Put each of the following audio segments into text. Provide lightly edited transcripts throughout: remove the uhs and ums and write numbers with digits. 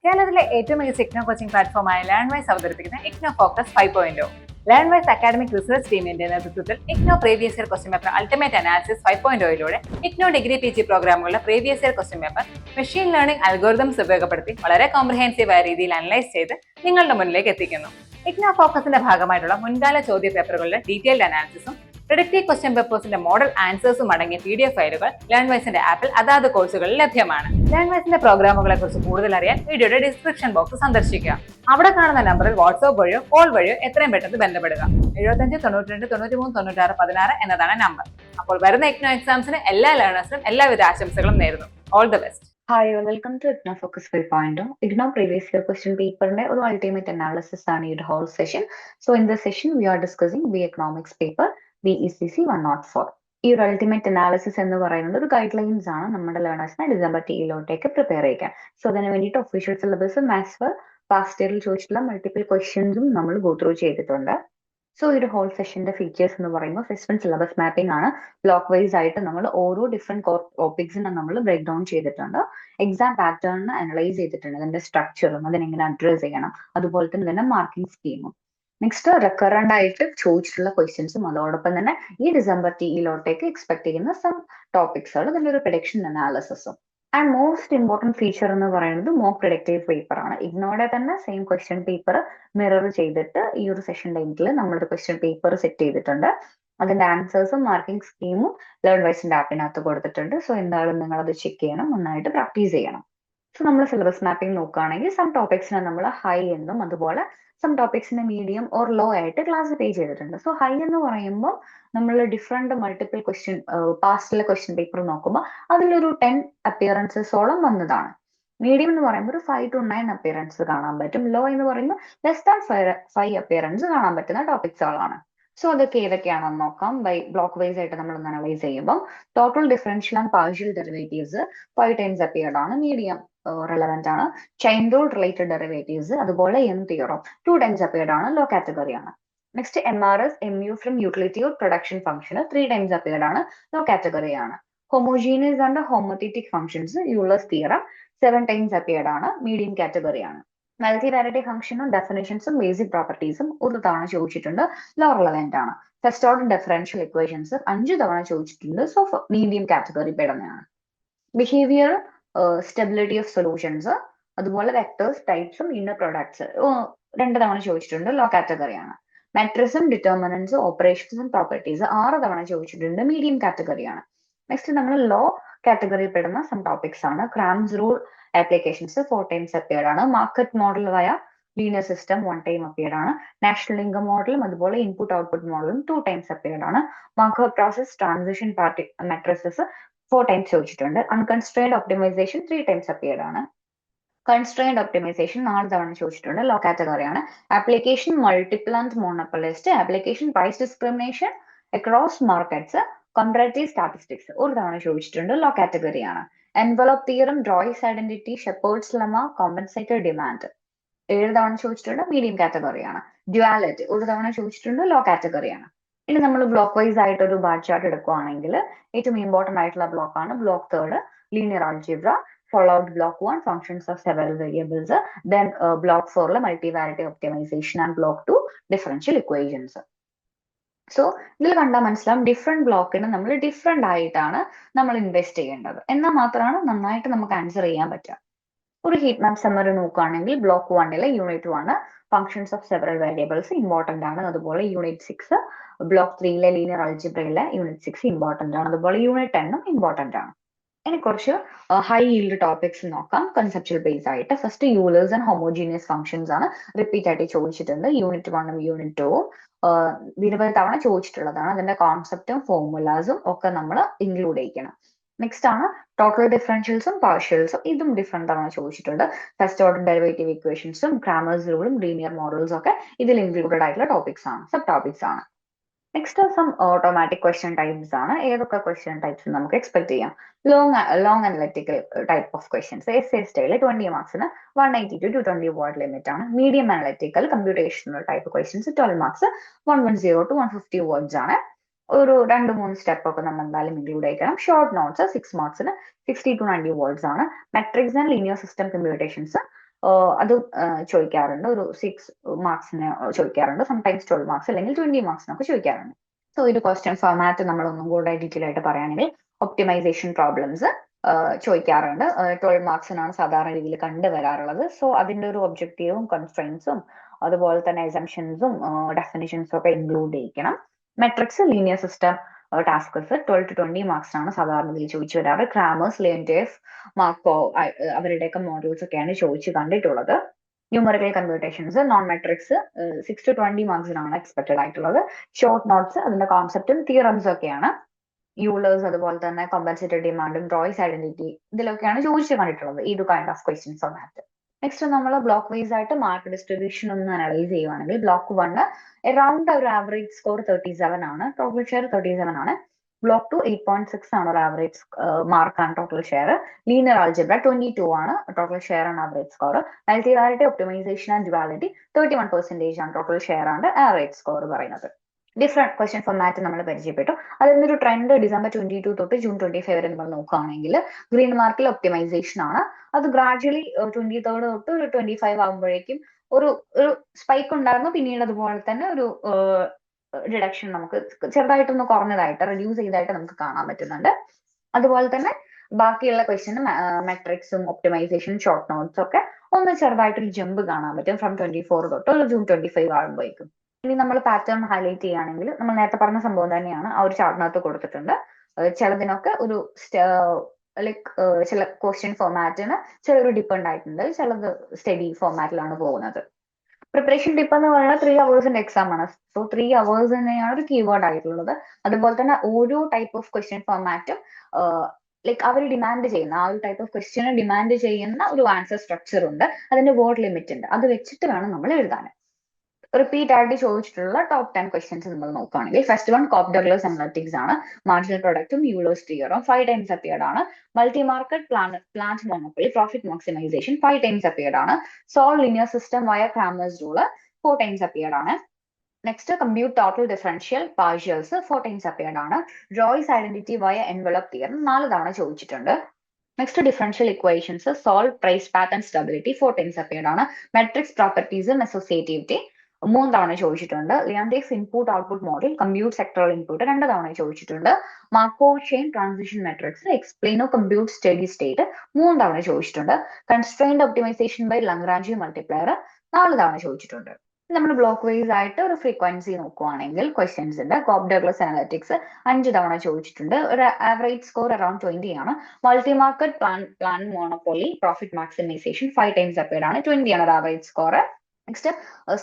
കേരളത്തിലെ ഏറ്റവും മികച്ച ഇഗ്നോ കോച്ചിംഗ് പ്ലാറ്റ്ഫോമായ ലേൺവൈസ് അവതരിപ്പിക്കുന്ന IGNOU focus 5.0. Learnwise academic research ടീമിന്റെ നേതൃത്വത്തിൽ IGNOU previous year question paper ultimate analysis 5.0യിലൂടെ ഇഗ്നോ ഡിഗ്രി PG പ്രോഗ്രാമുകളുടെ previous year question paper machine learning algorithms ഉപയോഗപ്പെടുത്തി വളരെ കോംപ്രിഹെൻസീവായ രീതിയിൽ അനലൈസ് ചെയ്ത് നിങ്ങളുടെ മുന്നിലേക്ക് എത്തിക്കുന്നു. ഇഗ്നോ ഫോക്കസിന്റെ ഭാഗമായിട്ടുള്ള മുൻകാല ചോദ്യ പേപ്പറുകളുടെ ഡീറ്റെയിൽഡ് അനാലിസിസും പ്രിഡിക്റ്റീവ് ക്വസ്റ്റ്യൻ പേപ്പേഴ്സിന്റെ മോഡൽ ആൻസേഴ്സും അടങ്ങിയ PDF ഫയലുകൾ ലേൺവൈസിന്റെ ആപ്പിൽ അതാത് കോഴ്സുകളിൽ ലഭ്യമാണ്. ലേൺവൈസിന്റെ പ്രോഗ്രാമുകളെ കുറിച്ച് കൂടുതൽ അറിയാൻ വീഡിയോയുടെ ഡിസ്ക്രിപ്ഷൻ ബോക്സ് സന്ദർശിക്കുക. അവിടെ കാണുന്ന നമ്പറിൽ വാട്സ്ആപ്പ് വഴിയോ കോൾ വഴിയോ എത്രയും പെട്ടെന്ന് ബന്ധപ്പെടുക. 75 92 93 96 16 എന്നതാണ് നമ്പർ. അപ്പോൾ വരുന്ന ഇഗ്നോ എക്സാംസിന് എല്ലാ ലേണേഴ്സിനും എല്ലാവിധ ആശംസകളും നേരുന്നു. All the best. Hi, welcome to IGNO Focus 5.0. IGNO previous year question paper or ultimate analysis on your whole session. So in this session, we are discussing B economics paper BECC 104. ഈ ഒരു ultimate analysis എന്ന് പറയുന്നത് ഒരു guide lines ആണ് നമ്മുടെ ലേണേഴ്സിനെ December TEയിലോട്ടേക്ക് prepare ചെയ്യാൻ. So അതിന് വേണ്ടിയിട്ട് ഒഫീഷ്യൽ സിലബസും ആസ് വെൽ പാസ്റ്റ് ഇയറിൽ ചോദിച്ചിട്ടുള്ള മൾട്ടിപ്പിൾ ക്വസ്റ്റ്യൻസും നമ്മൾ ഗോ ത്രൂ ചെയ്തിട്ടുണ്ട്. സോ ഈ ഒരു ഹോൾ സെഷന്റെ ഫീച്ചേഴ്സ് എന്ന് പറയുമ്പോൾ ഫസ്റ്റ് വൺ സിലബസ് മാപ്പിംഗ് ആണ്. ബ്ലോക്ക് വൈസ് ആയിട്ട് നമ്മൾ ഓരോ ഡിഫറെന്റ് ടോപ്പിക്സിനെ നമ്മൾ ബ്രേക്ക് ഡൗൺ ചെയ്തിട്ടുണ്ട്. എക്സാം പാറ്റേണിന് അനലൈസ് ചെയ്തിട്ടുണ്ട്, അതിന്റെ സ്ട്രക്ചറും അതിനെങ്ങനെ അഡ്രസ് ചെയ്യണം, അതുപോലെ തന്നെ ഇതിന്റെ മാർക്കിംഗ് സ്കീമും. നെക്സ്റ്റ് റെക്കറന്റ് ആയിട്ട് ചോദിച്ചിട്ടുള്ള ക്വസ്റ്റ്യൻസും അതോടൊപ്പം തന്നെ ഈ ഡിസംബർ TEയിലോട്ടേക്ക് എക്സ്പെക്ട് ചെയ്യുന്ന സം ടോപ്പിക്സുകൾ ഇതിന്റെ ഒരു പ്രഡിക്ഷൻ അനാലിസിസും. ആൻഡ് മോസ്റ്റ് ഇമ്പോർട്ടന്റ് ഫീച്ചർ എന്ന് പറയുന്നത് മോക്ക് പ്രിഡിക്റ്റീവ് പേപ്പർ ആണ്. ഇഗ്നോയുടെ തന്നെ സെയിം ക്വസ്റ്റ്യൻ പേപ്പർ മിറർ ചെയ്തിട്ട് ഈ ഒരു സെഷൻ ടൈമിൽ നമ്മളൊരു ക്വസ്റ്റ്യൻ പേപ്പർ സെറ്റ് ചെയ്തിട്ടുണ്ട്. അതിന്റെ ആൻസേഴ്സും മാർക്കിംഗ് സ്കീമും ലേൺവൈസിന്റെ ആപ്പിനകത്ത് കൊടുത്തിട്ടുണ്ട്. സോ എന്തായാലും നിങ്ങൾ അത് ചെക്ക് ചെയ്യണം, നന്നായിട്ട് പ്രാക്ടീസ് ചെയ്യണം. സോ നമ്മൾ സിലബസ് മാപ്പിംഗ് നോക്കുകയാണെങ്കിൽ സം ടോപ്പിക്സിനെ നമ്മൾ ഹൈ എന്നും അതുപോലെ സം ടോപ്പിക്സിനെ മീഡിയം ഓർ ലോ ആയിട്ട് ക്ലാസിഫൈ ചെയ്തിട്ടുണ്ട്. സോ ഹൈ എന്ന് പറയുമ്പോൾ നമ്മൾ ഡിഫറെന്റ് മൾട്ടിപ്പിൾ ക്വസ്റ്റ്യൻ പാസ്റ്റിലെ ക്വസ്റ്റ്യൻ പേപ്പർ നോക്കുമ്പോൾ അതിലൊരു 10 അപ്പിയറൻസസോളം വന്നതാണ്. മീഡിയം എന്ന് പറയുമ്പോൾ ഒരു 5 to 9 അപ്പിയറൻസ് കാണാൻ പറ്റും. ലോ എന്ന് പറയുമ്പോൾ ലെസ് ദാൻ 5 അപ്പിയറൻസ് കാണാൻ പറ്റുന്ന ടോപ്പിക്സുകളാണ്. സോ അതൊക്കെ ഏതൊക്കെയാണെന്ന് നോക്കാം. ബൈ ബ്ലോക്ക് വൈസ് ആയിട്ട് നമ്മൾ അനലൈസ് ചെയ്യുമ്പോൾ total differential and partial derivatives 5 times appeared ആണ്, മീഡിയം റെലവെന്റ് ആണ്. ചെയിൻ റൂൾ റിലേറ്റഡ് ഡെറിവേറ്റീവ്സ് അതുപോലെ തിയറം 2 times അപ്പിയർഡ് ആണ്, ലോ കാറ്റഗറി ആണ്. Next MRS MU from utility or production function 3 times appeared ആണ്, low category ആണ്. Homogeneous and homothetic functions Euler's theorem 7 times appeared ആണ്, medium category ആണ്. Multivariate ഫംഗ്ഷനും ഡെഫിനേഷൻസും basic പ്രോപ്പർട്ടീസും ഒരു തവണ ചോദിച്ചിട്ടുണ്ട്, ലോ റിലവെന്റ് ആണ്. ഫസ്റ്റ് ഓർഡർ ഡിഫറൻഷ്യൽ ഇക്വേഷൻസ് 5 തവണ ചോദിച്ചിട്ടുണ്ട്, സോ മീഡിയം കാറ്റഗറി പെടുന്നതാണ്. ബിഹേവിയർ സ്റ്റെബിലിറ്റി ഓഫ് സൊല്യൂഷൻസ് അതുപോലെ വെക്ടേഴ്സ് ടൈപ്സും ഇന്നർ പ്രൊഡക്ട്സ് 2 തവണ ചോദിച്ചിട്ടുണ്ട്, ലോ കാറ്റഗറി ആണ്. മെട്രിക്സും ഡിറ്റർമിനൻസ് ഓപ്പറേഷൻസും പ്രോപ്പർട്ടീസ് 6 തവണ ചോദിച്ചിട്ടുണ്ട്, മീഡിയം കാറ്റഗറി ആണ്. നെക്സ്റ്റ് നമ്മൾ ലോ കാറ്റഗറി പെടുന്ന സം ടോപ്പിക്സ് ആണ്. Cramer's rule applications 4 times appeared ആണ്. Market model via linear system 1 time appeared ആണ്. നാഷണൽ ഇൻകം മോഡലും അതുപോലെ ഇൻപുട്ട് ഔട്ട്പുട്ട് മോഡലും 2 times അപ്പിയർഡ് ആണ്. Markov process transition party matrices 4 times ചോദിച്ചിട്ടുണ്ട്. അൺകൺസ്ട്രെയിൻഡ് ഒപ്റ്റിമൈസേഷൻ 3 times അപ്പിയർഡ് ആണ്. കൺസ്ട്രെയിൻഡ് ഒപ്റ്റിമൈസേഷൻ 4 തവണ ചോദിച്ചിട്ടുണ്ട്, ലോ കാറ്റഗറി ആണ്. Application multiple and monopolist application price discrimination across markets comparative statistics 1 തവണ ചോദിച്ചിട്ടുണ്ട്, ലോ കാറ്റഗറി ആണ്. Envelope theorem Roy's identity Shephard's lemma compensated demand 7 തവണ ചോദിച്ചിട്ടുണ്ട്, മീഡിയം കാറ്റഗറി ആണ്. ഡ്യുവാലിറ്റി 1 തവണ ചോദിച്ചിട്ടുണ്ട്, ലോ കാറ്റഗറി ആണ്. ഇനി നമ്മൾ ബ്ലോക്ക് വൈസ് ആയിട്ട് ഒരു ബാർ ചാർട്ട് എടുക്കുകയാണെങ്കിൽ ഏറ്റവും ഇമ്പോർട്ടന്റ് ആയിട്ടുള്ള ബ്ലോക്ക് ആണ് block 3 linear algebra, followed block 1 functions of several variables, then block 4 multivariate optimisation and block 2 differential equations. So ഇതിൽ കണ്ടാൽ മനസ്സിലാവും ഡിഫറെന്റ് ബ്ലോക്കിന് നമ്മൾ ഡിഫറെന്റ് ആയിട്ടാണ് നമ്മൾ ഇൻവെസ്റ്റ് ചെയ്യേണ്ടത്, എന്നാൽ മാത്രമാണ് നന്നായിട്ട് നമുക്ക് ആൻസർ ചെയ്യാൻ പറ്റുക. ഒരു ഹീറ്റ് മാപ്പ് സമ്മറി നോക്കുകയാണെങ്കിൽ block 1 unit 1 functions of several variables important ആണ്. അതുപോലെ യൂണിറ്റ് 6 ബ്ലോക്ക് 3 ലീനിയർ അൾജിബ്രയിലെ യൂണിറ്റ് 6 ഇമ്പോർട്ടന്റ് ആണ്. അതുപോലെ യൂണിറ്റ് 10 ഇമ്പോർട്ടന്റ് ആണ്. ഇനി കുറച്ച് ഹൈ ഈൽഡ് ടോപ്പിക്സ് നോക്കാം കൺസെപ്ച്വൽ ബേസ് ആയിട്ട്. First Euler's and homogeneous functions ആണ്, റിപ്പീറ്റ് ആയിട്ട് ചോദിച്ചിട്ടുണ്ട്. യൂണിറ്റ് 1 യൂണിറ്റ് 2 നിരവധി തവണ ചോദിച്ചിട്ടുള്ളതാണ്. അതിന്റെ കോൺസെപ്റ്റും ഫോർമുലാസും ഒക്കെ നമ്മൾ ഇൻക്ലൂഡ് ചെയ്യണം. നെക്സ്റ്റ് ആണ് ടോട്ടൽ ഡിഫറൻഷ്യൽസും പാർഷ്യൽസും, ഇതും ഡിഫറെന്റ് തവണ ചോദിച്ചിട്ടുണ്ട്. ഫസ്റ്റ് ഓർഡർ ഡെറിവേറ്റീവ് ഇക്വേഷൻസും ക്രാമേഴ്സ് റൂളും ലീനിയർ മോഡൽസും ഒക്കെ ഇതിൽ ഇൻക്ലൂഡഡ് ആയിട്ടുള്ള ടോപ്പിക്സ് ആണ്, സബ് ടോപ്പിക്സ് ആണ്. Next some automatic question types ആണ്. ഏതൊക്കെ ക്വസ്റ്റ്യൻ ടൈപ്സ് നമുക്ക് എക്സ്പെക്ട് ചെയ്യാം? Long analytical type of questions SA style 20 മാർക്സിന് 180 to 220 വേർഡ് ലിമിറ്റ് ആണ്. Medium analytical computational type questions 12 marks 110 to 150 words ആണ്. ഒരു 2-3 സ്റ്റെപ്പ് ഒക്കെ നമ്മൾ എന്തായാലും ഇൻക്ലൂഡ് ചെയ്യണം. ഷോർട്ട് നോട്ട്സ് 6 മാർക്സിന് 60 to 90 വേർഡ്സ് ആണ്. Matrix and linear system computations അത് ചോദിക്കാറുണ്ട്. ഒരു 6 മാർക്സിന് ചോദിക്കാറുണ്ട്. സംടൈംസ് 12 മാർക്സ് അല്ലെങ്കിൽ 20 മാർക്സിനൊക്കെ ചോദിക്കാറുണ്ട്. സോ ഒരു ക്വസ്റ്റ്യൻ ഫോർമാറ്റ് നമ്മൾ ഒന്നും കൂടെ ഡീറ്റെയിൽ ആയിട്ട് പറയുകയാണെങ്കിൽ ഒപ്റ്റിമൈസേഷൻ പ്രോബ്ലംസ് ചോദിക്കാറുണ്ട്. 12 മാർക്സിനാണ് സാധാരണ രീതിയിൽ കണ്ടുവരാറുള്ളത്. സോ അതിന്റെ ഒരു ഒബ്ജക്റ്റീവും കൺസ്ട്രെയിൻസും അതുപോലെ തന്നെ എസംഷൻസും ഡെഫിനിഷൻസും ഒക്കെ ഇൻക്ലൂഡ് ചെയ്യിക്കണം. Matrix, linear system tasks 12 to 20 marks ആണ് സാധാരണ ഇതിൽ ചോദിച്ചു വരാറ്. ക്രാമേഴ്സ്, ലിയൻഡേഫ്, മാർക്കോ അവരുടെയൊക്കെ മോഡൽസ് ഒക്കെയാണ് ചോദിച്ചു കണ്ടിട്ടുള്ളത്. Numerical conversations, non matrix 6 to 20 മാർക്സിനാണ് എക്സ്പെക്ടഡ് ആയിട്ടുള്ളത്. ഷോർട്ട് നോട്ട്സ് അതിന്റെ കോൺസെപ്റ്റും തിയറംസും ഒക്കെയാണ്. യൂളേഴ്സ് അതുപോലെ തന്നെ കോമ്പൻസേറ്ററി ഡിമാൻഡും റോയ്സ് ഐഡന്റിറ്റി ഇതിലൊക്കെയാണ് ചോദിച്ചു കണ്ടിട്ടുള്ളത് ഈ ഒരു kind of questions format. Next നമ്മൾ ബ്ലോക്ക് വൈസ് ആയിട്ട് മാർക്ക് ഡിസ്ട്രിബ്യൂഷൻ ഒന്ന് അനലൈസ് ചെയ്യുവാണെങ്കിൽ ബ്ലോക്ക് 1 അറൌണ്ട് ഒരു ആവറേജ് സ്കോർ 37 ആണ്, ടോട്ടൽ ഷെയർ 37 ആണ്. ബ്ലോക്ക് 2 8.6 ആണ് ഒരു ആവറേജ് മാർക്കാണ് ടോട്ടൽ ഷെയർ. ലീനിയർ ആൾജിബ്ര 22 ആണ് ടോട്ടൽ ഷെയർ ആണ് average score. Multivariate, optimisation and duality 31% ആണ് ടോട്ടൽ ഷെയർ ആണ് ആവറേജ് സ്കോർ പറയുന്നത്. ഡിഫറെന്റ് ക്വസ്റ്റ്യൻ ഫോർമാറ്റ് നമ്മൾ പരിചയപ്പെട്ടു. അതിന്റെ ഒരു ട്രെൻഡ് ഡിസംബർ 22 തൊട്ട് ജൂൺ 25 വരെ നമ്മൾ നോക്കുകയാണെങ്കിൽ ഗ്രീൻ മാർക്കിൽ ഒപ്റ്റിമൈസേഷൻ ആണ്. അത് ഗ്രാജുവലി 23rd തൊട്ട് ഒരു 25 ആകുമ്പോഴേക്കും ഒരു സ്പൈക്ക് ഉണ്ടായിരുന്നു. പിന്നീട് അതുപോലെ തന്നെ ഒരു റിഡക്ഷൻ നമുക്ക് ചെറുതായിട്ടൊന്ന് കുറഞ്ഞതായിട്ട് റെഡ്യൂസ് ചെയ്തായിട്ട് നമുക്ക് കാണാൻ പറ്റുന്നുണ്ട്. അതുപോലെ തന്നെ ബാക്കിയുള്ള ക്വസ്റ്റ്യനും മെട്രിക്സും ഒപ്റ്റിമൈസേഷൻ, ഷോർട്ട് നോട്ട്സ് ഒക്കെ ഒന്ന് ചെറുതായിട്ടൊരു ജമ്പ് കാണാൻ പറ്റും ഫ്രം 24 തൊട്ട് ഒരു ജൂൺ 25 ആകുമ്പോഴേക്കും. ഇനി നമ്മൾ പാറ്റേൺ ഹൈലൈറ്റ് ചെയ്യുകയാണെങ്കിൽ നമ്മൾ നേരത്തെ പറഞ്ഞ സംഭവം തന്നെയാണ് ആ ഒരു ചാർട്ടിനകത്ത് കൊടുത്തിട്ടുണ്ട്. ചിലതിനൊക്കെ ഒരു ചില ക്വസ്റ്റ്യൻ ഫോർമാറ്റിന് ചിലൊരു ഡിപ്പെൻഡ് ആയിട്ടുണ്ട്, ചിലത് സ്റ്റഡി ഫോർമാറ്റിലാണ് പോകുന്നത്. പ്രിപ്പറേഷൻ ടിപ്പ് എന്ന് പറയുന്നത് 3 hours എക്സാം ആണ്. സോ 3 hours തന്നെയാണ് ഒരു കീവേഡ് ആയിട്ടുള്ളത്. അതുപോലെ തന്നെ ഓരോ ടൈപ്പ് ഓഫ് ക്വസ്റ്റ്യൻ ഫോർമാറ്റും അവർ ഡിമാൻഡ് ചെയ്യുന്ന ആ ഒരു ടൈപ്പ് ഓഫ് ക്വസ്റ്റ്യനെ ഡിമാൻഡ് ചെയ്യുന്ന ഒരു ആൻസർ സ്ട്രക്ചർ ഉണ്ട്. അതിന്റെ വേർഡ് ലിമിറ്റ് ഉണ്ട്. അത് വെച്ചിട്ട് വേണം നമ്മൾ എഴുതാൻ. റിപ്പീറ്റ് ആയിട്ട് ചോദിച്ചിട്ടുള്ള ടോപ്പ് 10 ക്വസ്റ്റ്യൻസ് നമ്മൾ നോക്കുകയാണെങ്കിൽ first one Cobb Douglas analytics ആണ്. മാർജിനൽ പ്രൊഡക്റ്റും യൂളേഴ്സ് തിയറം 5 times അപ്പിയർഡ് ആണ്. Multi market plant monopoly profit maximisation 5 times appeared ആണ്. Solve linear system via Cramer's rule 4 times appeared ആണ്. Next compute total differential partials 4 times appeared ആണ്. Roy's identity via envelope theorem 4 തവണ ചോദിച്ചിട്ടുണ്ട്. Next differential equations solve price path and stability 4 times appeared ആണ്. Matrix പ്രോപ്പർട്ടീസും associativity 3 തവണ ചോദിച്ചിട്ടുണ്ട്. Leontief input output model compute sectoral input 2 തവണ ചോദിച്ചിട്ടുണ്ട്. Markov chain transition matrix explain compute steady state 3 തവണ ചോദിച്ചിട്ടുണ്ട്. Constrained optimisation by Lagrange multiplier 4 തവണ ചോദിച്ചിട്ടുണ്ട്. നമ്മൾ ബ്ലോക്ക് വൈസ് ആയിട്ട് ഒരു ഫ്രീക്വൻസി നോക്കുവാണെങ്കിൽ ക്വസ്റ്റ്യൻസിന്റെ കോപ്പ് ഡഗ്ലസ് അനലിറ്റിക്സ് 5 തവണ ചോദിച്ചിട്ടുണ്ട്. ഒരു ആവറേജ് സ്കോർ അറൌണ്ട് 20 ആണ്. Multi market plan monopoly profit maximisation 5 times appeared ആണ്. 20 ആണ് ഒരു average score. Next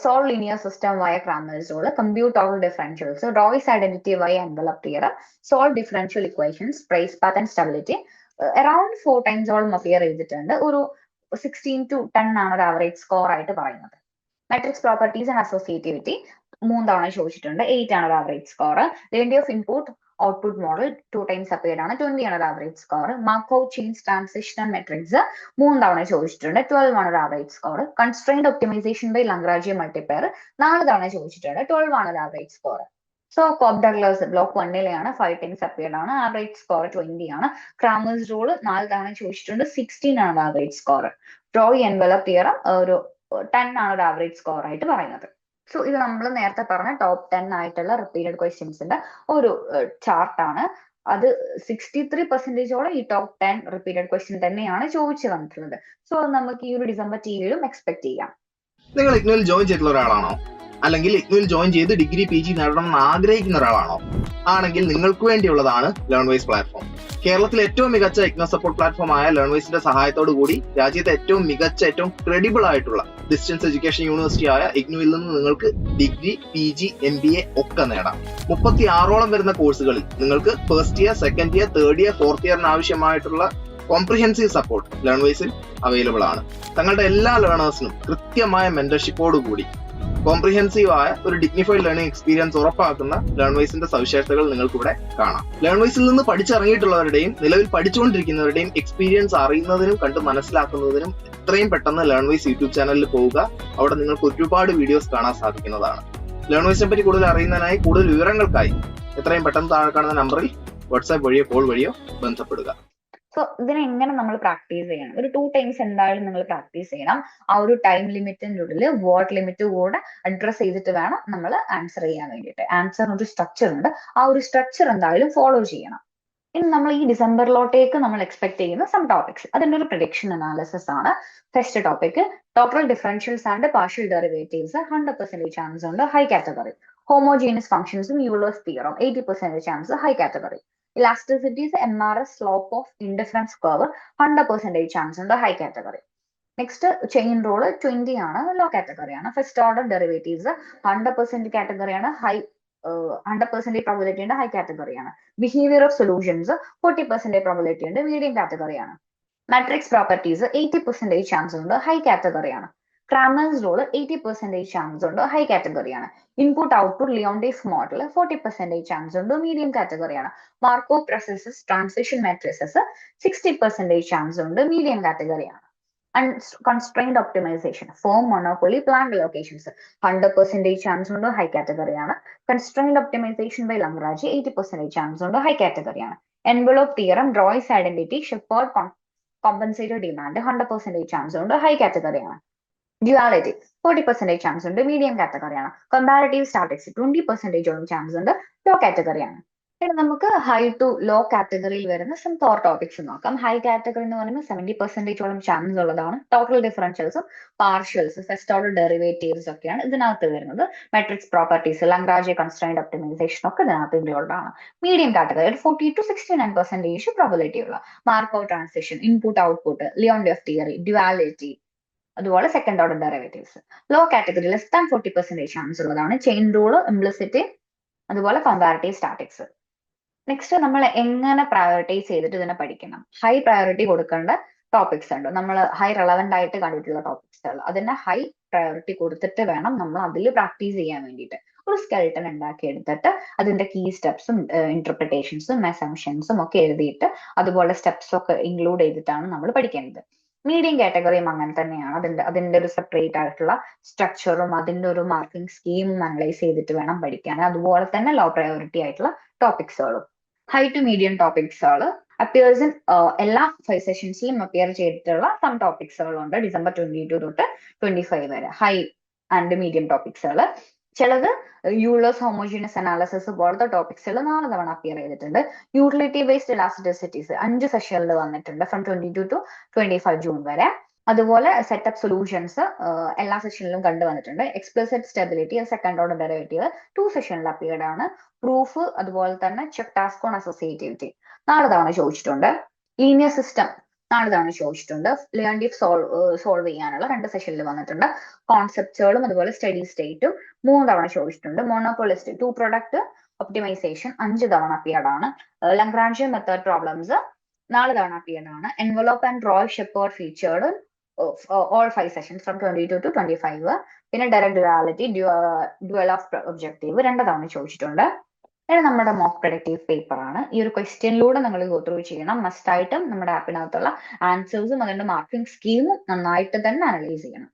solve linear system via Cramer's rule compute total differentials Roy's identity via envelope theorem solve differential equations price path and stability around 4 times appear ചെയ്തിട്ടുണ്ട്. ഒരു 16 to 10 ആണ് ഒരു average score ആയിട്ട് പറയുന്നത്. Matrix properties and associativity 3 തവണ ചോദിച്ചിട്ടുണ്ട്. 8 ആണ് ഒരു average score. Leontief input output model 2 times appeared ആണ്. 20 ആണ് ഒരു average score. Markov chains transition matrix 3 തവണ ചോദിച്ചിട്ടുണ്ട്. 12 ആണ് ഒരു average score. Constrained optimisation by Lagrange multiplier 4 തവണ ചോദിച്ചിട്ടുണ്ട്. 12 ആണ് ഒരു average score. So Cobb Douglas block 1 5 times appeared ആണ്. ആവറേജ് സ്കോർ 20 ആണ്. ക്രാമേഴ്സ് റൂൾ 4 തവണ ചോദിച്ചിട്ടുണ്ട്. 16 ആണ് average score. Roy envelope theorem ഒരു 10 ആണ് ഒരു ആവറേജ് സ്കോർ ആയിട്ട് പറയുന്നത്. സോ ഇത് നമ്മൾ നേരത്തെ പറഞ്ഞ ടോപ്പ് 10 ആയിട്ടുള്ള റിപ്പീറ്റഡ് ക്വസ്റ്റ്യൻസിന്റെ ഒരു ചാർട്ടാണ്. അത് 63% ഈ ടോപ്പ് 10 റിപ്പീറ്റഡ് ക്വസ്റ്റ്യൻ തന്നെയാണ് ചോദിച്ചു വന്നിട്ടുള്ളത്. സോ നമുക്ക് ഈ ഒരു ഡിസംബർ TVയിലും എക്സ്പെക്ട് ചെയ്യാം. നിങ്ങൾ ഇഗ്നോയിൽ ജോയിൻ ചെയ്തിട്ടുള്ള ഒരാളാണോ? അല്ലെങ്കിൽ ഇഗ്നോയിൽ ജോയിൻ ചെയ്ത് ഡിഗ്രി PG നേടണമെന്ന് ആഗ്രഹിക്കുന്ന ഒരാളാണോ? ആണെങ്കിൽ നിങ്ങൾക്ക് വേണ്ടിയുള്ളതാണ് ലേൺവൈസ് പ്ലാറ്റ്ഫോം. കേരളത്തിലെ ഏറ്റവും മികച്ച ഇഗ്നോ സപ്പോർട്ട് പ്ലാറ്റ്ഫോമായ ലേൺവൈസിന്റെ സഹായത്തോടു കൂടി രാജ്യത്തെ ഏറ്റവും മികച്ച ഏറ്റവും ക്രെഡിബിൾ ആയിട്ടുള്ള ഡിസ്റ്റൻസ് എഡ്യൂക്കേഷൻ യൂണിവേഴ്സിറ്റി ആയ ഇഗ്നോയിൽ നിന്ന് നിങ്ങൾക്ക് ഡിഗ്രി PG MBA ഒക്കെ നേടാം. 36ഓളം വരുന്ന കോഴ്സുകളിൽ നിങ്ങൾക്ക് first year, second year, third year, fourth ഇയറിന് ആവശ്യമായിട്ടുള്ള കോംപ്രിഹെൻസീവ് സപ്പോർട്ട് ലേൺവൈസിൽ അവൈലബിൾ ആണ്. തങ്ങളുടെ എല്ലാ ലേണേഴ്സിനും കൃത്യമായ മെന്റർഷിപ്പോട് കൂടി കോംപ്രിഹെൻസീവ് ആയ ഒരു ഡിഗ്നിഫൈഡ് ലേണിംഗ് എക്സ്പീരിയൻസ് ഉറപ്പാക്കുന്ന ലേൺവൈസിന്റെ സവിശേഷതകൾ നിങ്ങൾക്ക് ഇവിടെ കാണാം. ലേൺവൈസിൽ നിന്ന് പഠിച്ചിറങ്ങിയിട്ടുള്ളവരുടെയും നിലവിൽ പഠിച്ചുകൊണ്ടിരിക്കുന്നവരുടെയും എക്സ്പീരിയൻസ് അറിയുന്നതിനും കണ്ട് മനസ്സിലാക്കുന്നതിനും എത്രയും പെട്ടെന്ന് ലേൺവൈസ് യൂട്യൂബ് ചാനലിൽ പോവുക. അവിടെ നിങ്ങൾക്ക് ഒരുപാട് വീഡിയോസ് കാണാൻ സാധിക്കുന്നതാണ്. ലേൺവൈസിനെ പറ്റി കൂടുതൽ അറിയുന്നതിനായി, കൂടുതൽ വിവരങ്ങൾക്കായി എത്രയും പെട്ടെന്ന് താഴെ കാണുന്ന നമ്പറിൽ വാട്സാപ്പ് വഴിയോ കോൾ വഴിയോ ബന്ധപ്പെടുക. സോ ഇതിനെ എങ്ങനെ നമ്മൾ പ്രാക്ടീസ് ചെയ്യണം? ഒരു 2 ടൈംസ് എന്തായാലും നിങ്ങൾ പ്രാക്ടീസ് ചെയ്യണം. ആ ഒരു ടൈം ലിമിറ്റിന്റെ ഉള്ളിൽ വേർഡ് ലിമിറ്റ് കൂടെ അഡ്രസ് ചെയ്തിട്ട് വേണം നമ്മൾ ആൻസർ ചെയ്യാൻ വേണ്ടിയിട്ട്. ആൻസറിന് ഒരു സ്ട്രക്ചർ ഉണ്ട്, ആ ഒരു സ്ട്രക്ചർ എന്തായാലും ഫോളോ ചെയ്യണം. ഇനി നമ്മൾ ഈ ഡിസംബറിലോട്ടേക്ക് നമ്മൾ എക്സ്പെക്ട് ചെയ്യുന്ന സം ടോപ്പിക്സ്, അതിന്റെ ഒരു പ്രഡിക്ഷൻ അനാലിസിസ് ആണ്. First topic total differentials and partial derivatives 100% chance ഉണ്ട്, ഹൈ കാറ്റഗറി. ഹോമോജീനിയസ് ഫംഗ്ഷൻസും Euler's theorem 80% chance, high category. Elasticity is MRS slope of indifference curve 100% chance ഉണ്ട്, high category. Next chain rule 20 ആണ്, low category ആണ്. First order derivatives 100% category ആണ്, 100% probability ഉണ്ട്, high category ആണ്. Behaviour of solutions 40% probability ഉണ്ട്, medium category ആണ്. Matrix properties 80% chance ഉണ്ട്, high category ആണ്. ക്രാമേഴ്സ് റൂൾ 80% ചാൻസ് ഉണ്ട്, ഹൈ കാറ്റഗറി ആണ്. ഇൻപുട്ട് ഔട്ട്പുട്ട് ലിയോണ്ടീഫ് മോഡൽ 40% ചാൻസ് ഉണ്ട്, മീഡിയം കാറ്റഗറി ആണ്. Marco processes transition matrices 60% chance ഉണ്ട്, മീഡിയം കാറ്റഗറി ആണ്. Constrained optimization, firm monopoly, planned allocations 100% chance ഉണ്ട്, ഹൈ കാറ്റഗറി ആണ്. Constrained optimization by Lagrange 80% chance ഉണ്ട്, high category ആണ്. Envelope theorem, Roy's identity, Shepard compensated demand 100% chance ഉണ്ട്, high category ആണ്. Duality 40% chance ഉണ്ട്, medium category ആണ്. Comparative statistics 20% chance ഉണ്ട്, low category ആണ്. ഇനി നമുക്ക് ഹൈ ടു ലോ കാറ്റഗറിയിൽ വരുന്ന സം തോർ ടോപ്പിക്സ് നോക്കാം. ഹൈ കാറ്റഗറി എന്ന് പറയുമ്പോൾ 70% ചാൻസ് ഉള്ളതാണ്. ടോട്ടൽ ഡിഫറൻഷ്യൽസും പാർഷ്യൽസ്, ഫസ്റ്റ് ഓർഡർ ഡെറിവേറ്റീവ്സ് ഒക്കെയാണ് ഇതിനകത്ത് വരുന്നത്. Matrix properties, Lagrange constraint optimisation ഒക്കെ ഇതിനകത്ത് ഇൻക്ലൂഡാണ്. മീഡിയം കാറ്റഗറി 40 to 69% പ്രോബിലിറ്റി ഉള്ള Markov transition, input output, Leontief theory, duality, അതുപോലെ second order derivatives. Low category less than 40% chance ഉള്ളതാണ്. ചെയിൻ റൂള്, ഇംപ്ലിസിറ്റി, അതുപോലെ കമ്പാരിറ്റീവ് സ്റ്റാറ്റിക്സ്. നെക്സ്റ്റ് നമ്മൾ എങ്ങനെ പ്രയോറിറ്റൈസ് ചെയ്തിട്ട് ഇതിനെ പഠിക്കണം? ഹൈ പ്രയോറിറ്റി കൊടുക്കേണ്ട ടോപ്പിക്സ് ഉണ്ട്, നമ്മൾ ഹൈ റെലവെന്റ് ആയിട്ട് കണ്ടിട്ടുള്ള ടോപ്പിക്സ്. അതിനെ ഹൈ പ്രയോറിറ്റി കൊടുത്തിട്ട് വേണം നമ്മൾ അതിൽ പ്രാക്ടീസ് ചെയ്യാൻ വേണ്ടിയിട്ട്. ഒരു സ്കെൽട്ടൺ ഉണ്ടാക്കി എടുത്തിട്ട് അതിന്റെ കീ സ്റ്റെപ്സും ഇന്റർപ്രിട്ടേഷൻസും അസംഷൻസും ഒക്കെ എഴുതിയിട്ട് അതുപോലെ സ്റ്റെപ്സ് ഒക്കെ ഇൻക്ലൂഡ് ചെയ്തിട്ടാണ് നമ്മൾ പഠിക്കേണ്ടത്. മീഡിയം കാറ്റഗറിയും അങ്ങനെ തന്നെയാണ്. അതിന്റെ ഒരു സെപ്പറേറ്റ് ആയിട്ടുള്ള സ്ട്രക്ചറും അതിന്റെ ഒരു മാർക്കിംഗ് സ്കീമും അനലൈസ് ചെയ്തിട്ട് വേണം പഠിക്കാൻ. അതുപോലെ തന്നെ ലോ പ്രയോറിറ്റി ആയിട്ടുള്ള ടോപ്പിക്സുകളും. ഹൈ ടു മീഡിയം ടോപ്പിക്സുകൾ അപ്പിയേഴ്സ് ഇൻ എല്ലാ 5 സെഷൻസിലും അപ്പിയർ ചെയ്തിട്ടുള്ള സം ടോപ്പിക്സുകളുണ്ട്. ഡിസംബർ 22 തൊട്ട് 25 വരെ ഹൈ ആൻഡ് മീഡിയം ടോപ്പിക്സുകൾ. ചിലത് യൂളേഴ്സ് ഹോമോജീനിയസ് അനാലിസിസ് പോലത്തെ ടോപ്പിക്സുകൾ 4 തവണ അപ്പിയർ ചെയ്തിട്ടുണ്ട്. യൂട്ടിലിറ്റി ബേസ്ഡ് ഇലാസ്റ്റിസിറ്റീസ് 5 സെഷനിൽ വന്നിട്ടുണ്ട്, ഫ്രം 22 to 25 ജൂൺ വരെ. അതുപോലെ സെറ്റപ്പ് സൊല്യൂഷൻസ് എല്ലാ സെഷനിലും കണ്ടുവന്നിട്ടുണ്ട്. Explicit stability, second order derivative 2 സെഷനിൽ അപ്പിയർഡ് ആണ്. പ്രൂഫ്, അതുപോലെ തന്നെ ചെക്ക് ടാസ്ക് ഓൺ അസോസിയേറ്റിവിറ്റി 4 തവണ ചോദിച്ചിട്ടുണ്ട്. ലീനിയർ സിസ്റ്റം 4 തവണ ചോദിച്ചിട്ടുണ്ട്. ലിയോണ്ടീഫ് സോൾവ് ചെയ്യാനുള്ള 2 സെഷനിൽ വന്നിട്ടുണ്ട്. കോൺസെപ്റ്റുകളും അതുപോലെ സ്റ്റഡി സ്റ്റേറ്റും 3 തവണ ചോദിച്ചിട്ടുണ്ട്. മോണോപോളിസ്റ്റ് 2 പ്രൊഡക്റ്റ് ഒപ്റ്റിമൈസേഷൻ 5 തവണ അപ്പിയർഡ് ആണ്. ലഗ്രാഞ്ച് മെത്തേഡ് പ്രോബ്ലംസ് 4 തവണ അപ്പിയർഡ് ആണ്. Envelope and Roy shepherd featured all 5 sessions from 22 to 25. പിന്നെ direct duality, dual of objective 2 തവണ ചോദിച്ചിട്ടുണ്ട്. ഇത് നമ്മുടെ മോക്ക് പ്രൊഡക്റ്റീവ് പേപ്പർ ആണ്. ഈ ഒരു ക്വസ്റ്റ്യനിലൂടെ നിങ്ങൾ ഗോ ത്രൂ ചെയ്യണം. മസ്റ്റ് ആയിട്ടും നമ്മുടെ ആപ്പിനകത്തുള്ള ആൻസേഴ്സും അതിന്റെ മാർക്കിംഗ് സ്കീമും നന്നായിട്ട് തന്നെ അനലൈസ് ചെയ്യണം.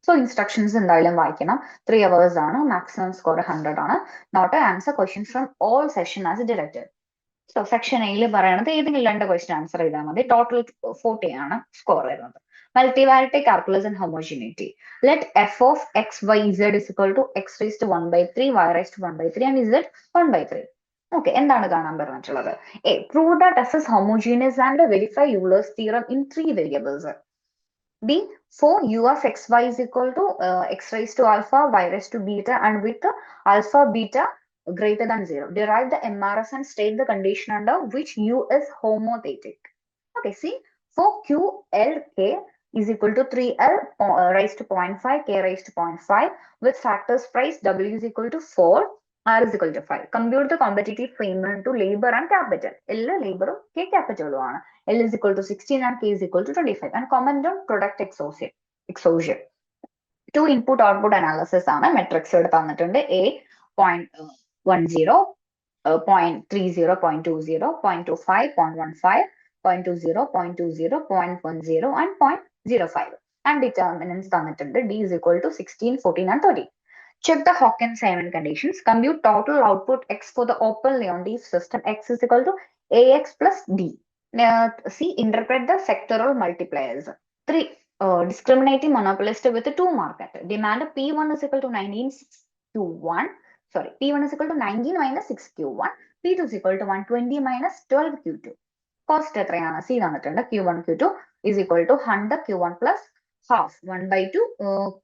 സോ ഇൻസ്ട്രക്ഷൻസ് എന്തായാലും വായിക്കണം. 3 hours ആണ്. മാക്സിമം സ്കോർ 100 ആണ്. Not answer questions from all session as directed. So section എയിൽ പറയണത് ഏതെങ്കിലും 2 ക്വസ്റ്റ്യൻ ആൻസർ ചെയ്താൽ മതി. ടോട്ടൽ 40 ആണ് സ്കോർ വരുന്നത്. Multivariate calculus and homogeneity. Let f of x, y, z is equal to x raised to 1/3, y raised to 1/3 and z 1/3. Okay, എന്താണ് കാണാൻ പറഞ്ഞിട്ടുള്ളത്? A. Prove that f is homogeneous and verify Euler's theorem in 3 variables. B. For u of x, y is equal to x raised to alpha, y raised to beta and with alpha, beta greater than 0. Derive the MRS and state the condition under which u is homothetic. Okay, see, for q, l, k is equal to 3l raised to 0.5, k raised to 0.5 with factors price w is equal to 4, r is equal to 5. Compute the competitive payment to labor and capital. L labor k capital ആണ്. L is equal to 16 and k is equal to 25. And comment on product exposure. 2 input output analysis ആണ്. Matrix ഇവിടെ തന്നിട്ടുണ്ട്. A 0.10, 0.30, 0.20, 0.25, 0.15, 0.20, 0.20, 0.10 and 0.05. And determinants തന്നിട്ടുണ്ട്. D is equal to 16, 14 and 30. Check the Hawkins-Simon conditions. Compute total output X for the open Leontief system. X is equal to AX plus D. See, interpret the sectoral multipliers. 3. Discriminating monopolist with 2 market. Demand P1 is equal to 19Q1. Sorry, P1 is equal to 19 minus 6Q1. P2 is equal to 120 minus 12Q2. Cost എത്രയാണ്? C തന്നിട്ടുണ്ട്. Q1, Q2 is equal to 100 Q1 plus half 1 by 2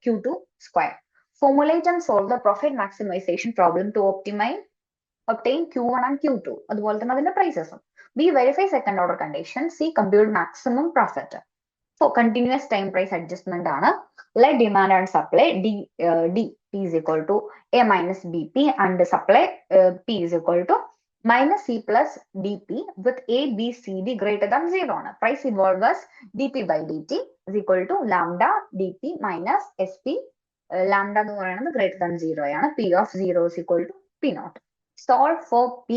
Q2 square. Formulate and solve the profit maximization problem to obtain Q1 and Q2. അതുപോലെ തന്നെ അതിന്റെ prices. B. Verify second order condition. C. Compute maximum profit. So continuous time price adjustment ആണ്. Let demand and supply D P is equal to A minus BP and supply P is equal to minus C plus DP with A, B, C, D greater than 0 ആണ്. Price involved as DP by DT is equal to lambda DP minus SP. Lambda എന്ന് പറയുന്നത് greater than 0 ആണ്. P of 0 is equal to P naught. Solve for T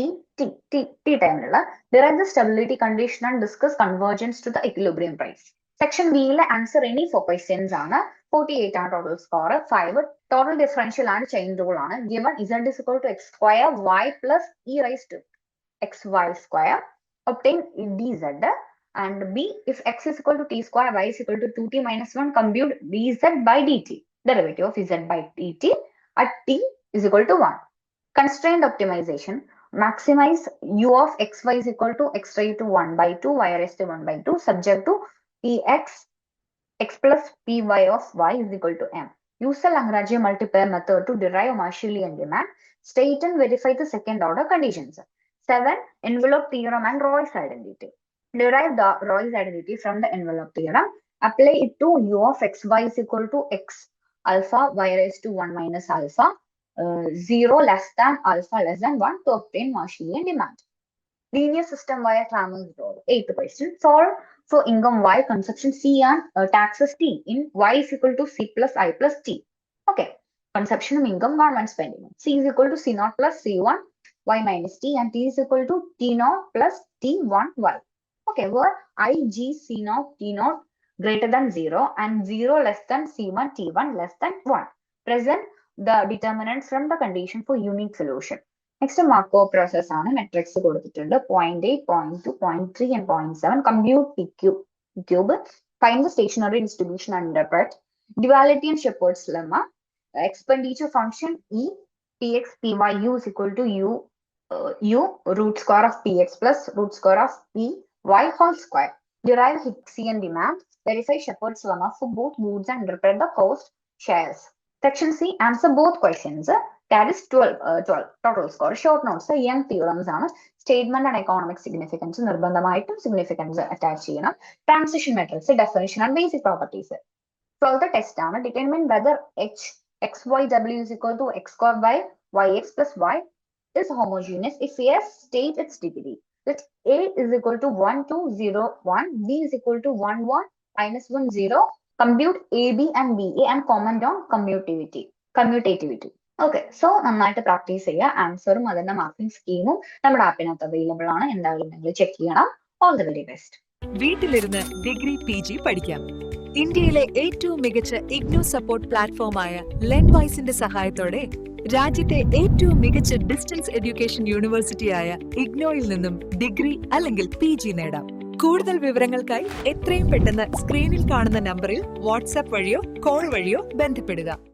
ടൈമിലുള്ള derive the stability condition and discuss convergence to the equilibrium price. Section B യിലെ answer any for questions ആണ്. 48 ആണ് total score. 5 total differential and chain rule ആണ്. Given z is equal to x square y plus e raised to xy square. Obtain dz. And B, if x is equal to t square, y is equal to 2t minus 1, compute dz by dt. Derivative of z by dt at t is equal to 1. Constraint optimization. Maximize u of xy is equal to x raised to 1 by 2, y raised to 1 by 2, subject to px, x plus py of y is equal to m. Use the Lagrange multiplier method to derive Marshallian demand. State and verify the second order conditions. 7. Envelope theorem and Roy's identity. Derive the Roy's identity from the envelope theorem. Apply it to u of xy is equal to x alpha y raised to 1 minus alpha 0 less than alpha less than 1 to obtain Marshallian demand. Linear system via Cramer's rule. 8th question. Solve for income y, consumption C and taxes T in y is equal to C plus I plus T. Okay. Consumption of income, government spending. C is equal to C naught plus C1 y minus T and T is equal to T naught plus T1 y. Okay. Where I, G, C naught, T naught greater than 0 and 0 less than C1, T1 less than 1. Present the determinants from the condition for unique solution. Next, Markov process ആണ്. Metrics കൊടുത്തിട്ടുണ്ട്. 0.8, 0.2, 0.3 and 0.7. Compute P cube. Find the stationary distribution and interpret. Duality and Shepard's lemma. Expenditure function E, Px, Py, U is equal to U root square of Px plus root square of Py whole square. Derive Hicksian demand. Verify Shepard's lemma for both goods and interpret the cost shares. Section C, answer both questions. That is 12 total score. Short notes, young theorems ആണ്. Statement and economic significance നിർബന്ധമായിട്ടും significance attach ചെയ്യണം. Transition metrics, definition and basic properties. 12th test ആണ്. Determine whether xyw is equal to x square by yx plus y is homogeneous. If yes, state its degree. Let A is equal to 1, 2, 0, 1. B is equal to 1, 1, minus 1, 0. Compute AB and BA and comment on commutativity. Okay, so നന്നായിട്ട് practice ചെയ്യുക. ആൻസറും അതിന്റെ marking സ്കീമും നമ്മുടെ ആപ്പിനകത്ത് available ആണ്. എന്തായാലും നിങ്ങൾ check ചെയ്യണം. All the very best. വീട്ടിലിരുന്ന് degree PG പഠിക്കാം. ഇന്ത്യയിലെ ഏറ്റവും മികച്ച ഇഗ്നോ സപ്പോർട്ട് പ്ലാറ്റ്ഫോമായ ലെൻവൈസിന്റെ സഹായത്തോടെ രാജ്യത്തെ ഏറ്റവും മികച്ച ഡിസ്റ്റൻസ് എഡ്യൂക്കേഷൻ യൂണിവേഴ്സിറ്റിയായ ഇഗ്നോയിൽ നിന്നും ഡിഗ്രി അല്ലെങ്കിൽ PG നേടാം. കൂടുതൽ വിവരങ്ങൾക്കായി എത്രയും പെട്ടെന്ന് സ്ക്രീനിൽ കാണുന്ന നമ്പറിൽ വാട്സാപ്പ് വഴിയോ കോൾ വഴിയോ ബന്ധപ്പെടുക.